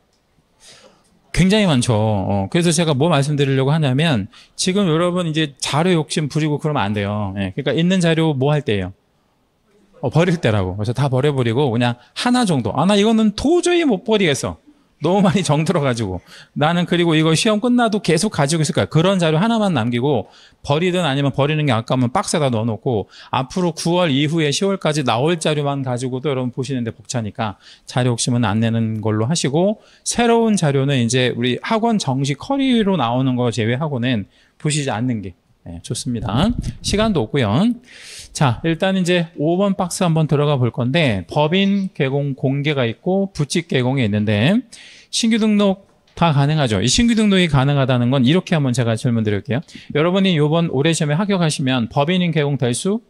A: 굉장히 많죠. 그래서 제가 뭐 말씀드리려고 하냐면, 지금 여러분 이제 자료 욕심 부리고 그러면 안 돼요. 예. 그러니까 있는 자료 뭐 할 때예요? 버릴 때라고. 그래서 다 버려버리고 그냥 하나 정도. 나 이거는 도저히 못 버리겠어. 너무 많이 정들어가지고. 나는 그리고 이거 시험 끝나도 계속 가지고 있을 거야. 그런 자료 하나만 남기고 버리든 아니면 버리는 게 아까우면 박스에다 넣어놓고 앞으로 9월 이후에 10월까지 나올 자료만 가지고도 여러분 보시는데 벅차니까 자료 욕심은 안 내는 걸로 하시고 새로운 자료는 이제 우리 학원 정식 커리로 나오는 거 제외하고는 보시지 않는 게 좋습니다. 시간도 없고요. 자, 일단 이제 5번 박스 한번 들어가 볼 건데 법인 개공 공개가 있고 부칙 개공이 있는데 신규 등록 다 가능하죠. 이 신규 등록이 가능하다는 건 이렇게 한번 제가 질문 드릴게요. 여러분이 이번 올해 시험에 합격하시면 법인인 개공 될 수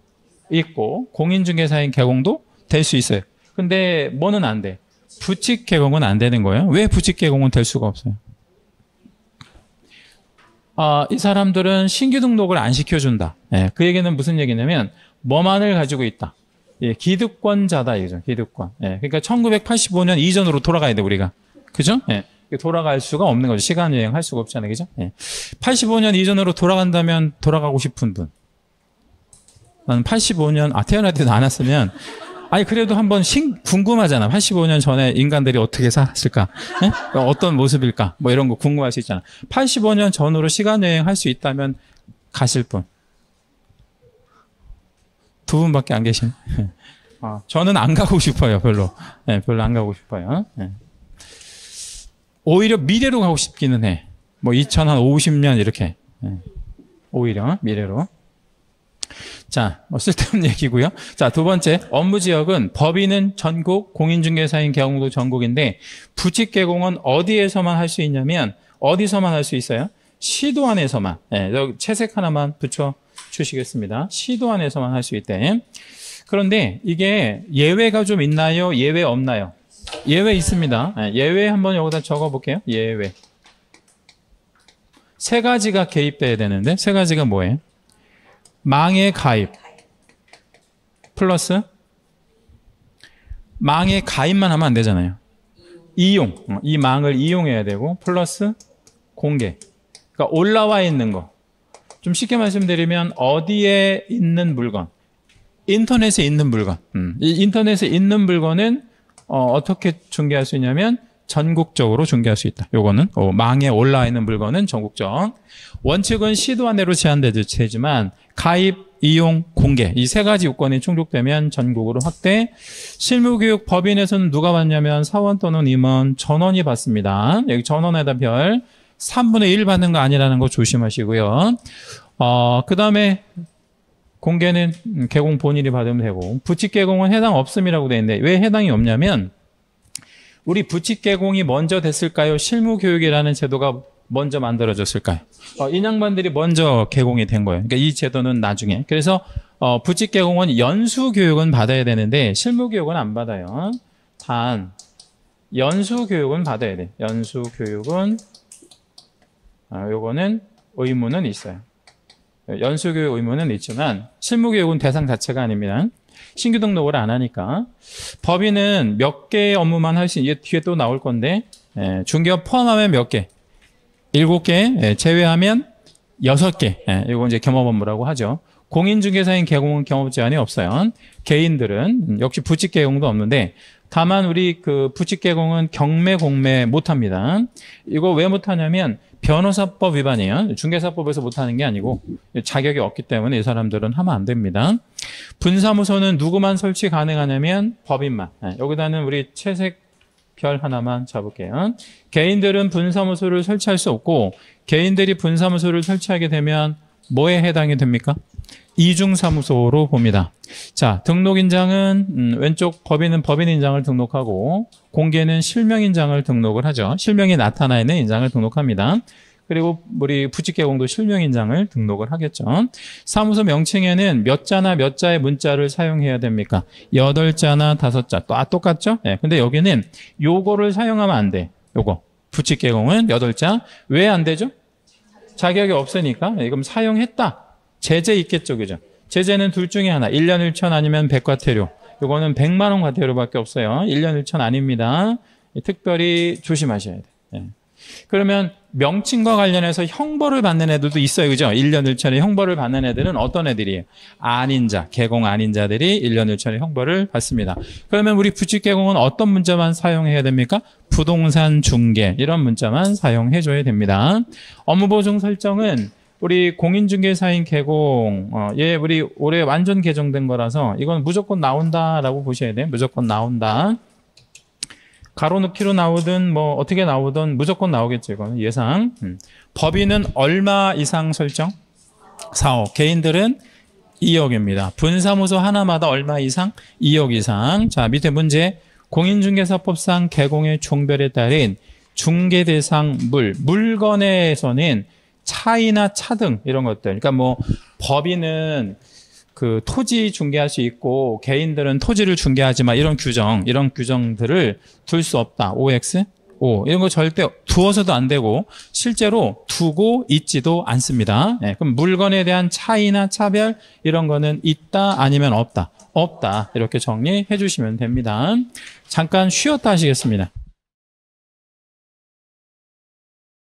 A: 있고 공인중개사인 개공도 될 수 있어요. 근데 뭐는 안 돼? 부칙 개공은 안 되는 거예요. 왜 부칙 개공은 될 수가 없어요? 이 사람들은 신규 등록을 안 시켜준다. 그 얘기는 무슨 얘기냐면 뭐만을 가지고 있다. 기득권자다 이거죠. 기득권. 그러니까 1985년 이전으로 돌아가야 돼 우리가. 그죠? 돌아갈 수가 없는 거죠. 시간 여행할 수가 없잖아요. 그죠? 85년 이전으로 돌아간다면 돌아가고 싶은 분. 나는 85년 태어날 때도 안 왔으면 그래도 한번 궁금하잖아. 85년 전에 인간들이 어떻게 살았을까? 어떤 모습일까? 뭐 이런 거 궁금할 수 있잖아. 85년 전으로 시간 여행 할 수 있다면 가실 분. 두 분밖에 안 계시네. 저는 안 가고 싶어요. 별로. 별로 안 가고 싶어요. 오히려 미래로 가고 싶기는 해. 뭐 2050년 이렇게. 오히려 미래로. 자, 쓸데없는 얘기고요. 자, 두 번째, 업무 지역은 법인은 전국, 공인중개사인 개공도 전국인데 부칙 개공은 어디에서만 할 수 있냐면 어디서만 할 수 있어요? 시도 안에서만. 여기 채색 하나만 붙여 주시겠습니다. 시도 안에서만 할 수 있대. 그런데 이게 예외가 좀 있나요? 예외 없나요? 예외 있습니다. 예외 한번 여기다 적어 볼게요. 예외. 세 가지가 개입돼야 되는데 세 가지가 뭐예요? 망에 가입 플러스 망에 가입만 하면 안 되잖아요. 이용, 이 망을 이용해야 되고 플러스 공개. 그러니까 올라와 있는 거. 좀 쉽게 말씀드리면 어디에 있는 물건, 인터넷에 있는 물건. 이 인터넷에 있는 물건은 어떻게 중개할 수 있냐면 전국적으로 중개할 수 있다. 요거는 망에 올라와 있는 물건은 전국적. 원칙은 시도 안내로 제한되지만 가입, 이용, 공개 이 세 가지 요건이 충족되면 전국으로 확대. 실무교육 법인에서는 누가 받냐면 사원 또는 임원, 전원이 받습니다. 여기 전원에다 별 3분의 1 받는 거 아니라는 거 조심하시고요. 그 다음에 공개는 개공 본인이 받으면 되고 부칙 개공은 해당 없음이라고 되어 있는데 왜 해당이 없냐면 우리 부칙 개공이 먼저 됐을까요? 실무교육이라는 제도가 먼저 만들어졌을까요? 인양반들이 먼저 개공이 된 거예요. 그러니까 이 제도는 나중에. 그래서 부칙 개공은 연수교육은 받아야 되는데 실무교육은 안 받아요. 단 연수교육은 받아야 돼. 연수교육은 요거는 의무는 있어요. 연수교육 의무는 있지만 실무교육은 대상 자체가 아닙니다. 신규 등록을 안 하니까. 법인은 몇 개의 업무만 할 수 있는, 이게 뒤에 또 나올 건데, 중개업 포함하면 몇 개? 7개, 제외하면 6개. 이거 이제 겸업 업무라고 하죠. 공인중개사인 개공은 겸업 제한이 없어요. 개인들은 역시 부칙 개공도 없는데, 다만 우리 그 부칙 개공은 경매, 공매 못 합니다. 이거 왜 못 하냐면, 변호사법 위반이에요. 중개사법에서 못하는 게 아니고 자격이 없기 때문에 이 사람들은 하면 안 됩니다. 분사무소는 누구만 설치 가능하냐면 법인만. 여기다는 우리 채색 별 하나만 잡을게요. 개인들은 분사무소를 설치할 수 없고 개인들이 분사무소를 설치하게 되면 뭐에 해당이 됩니까? 이중사무소로 봅니다. 자, 등록인장은 왼쪽 법인은 법인인장을 등록하고 공개는 실명인장을 등록을 하죠. 실명이 나타나 있는 인장을 등록합니다. 그리고 우리 부칙개공도 실명인장을 등록을 하겠죠. 사무소 명칭에는 몇 자나 몇 자의 문자를 사용해야 됩니까? 8자나 5자. 똑같죠? 근데 여기는 요거를 사용하면 안 돼. 요거. 부칙개공은 8자. 왜 안 되죠? 자격이 없으니까. 그럼 사용했다. 제재 있겠죠, 그죠? 제재는 둘 중에 하나. 1년 1천 아니면 백과태료. 요거는 100만 원 과태료밖에 없어요. 1년 1천 아닙니다. 특별히 조심하셔야 돼요. 그러면 명칭과 관련해서 형벌을 받는 애들도 있어요. 그죠? 1년 1천의 형벌을 받는 애들은 어떤 애들이에요? 아닌 자, 개공 아닌 자들이 1년 1천의 형벌을 받습니다. 그러면 우리 부칙개공은 어떤 문자만 사용해야 됩니까? 부동산 중개 이런 문자만 사용해줘야 됩니다. 업무보증 설정은 우리 공인중개사인 개공, 우리 올해 완전 개정된 거라서 이건 무조건 나온다라고 보셔야 돼요. 무조건 나온다. 가로넣기로 나오든 뭐 어떻게 나오든 무조건 나오겠죠. 이거는 예상. 법인은 얼마 이상 설정? 4억. 개인들은 2억입니다. 분사무소 하나마다 얼마 이상? 2억 이상. 자, 밑에 문제. 공인중개사법상 개공의 종별에 따른 중개 대상 물건에서는 차이나 차등 이런 것들. 그러니까 뭐 법인은 그 토지 중개할 수 있고 개인들은 토지를 중개하지 마 이런 규정들을 둘 수 없다. OX, O 이런 거 절대 두어서도 안 되고 실제로 두고 있지도 않습니다. 네, 그럼 물건에 대한 차이나 차별 이런 거는 있다 아니면 없다. 없다 이렇게 정리해 주시면 됩니다. 잠깐 쉬었다 하시겠습니다.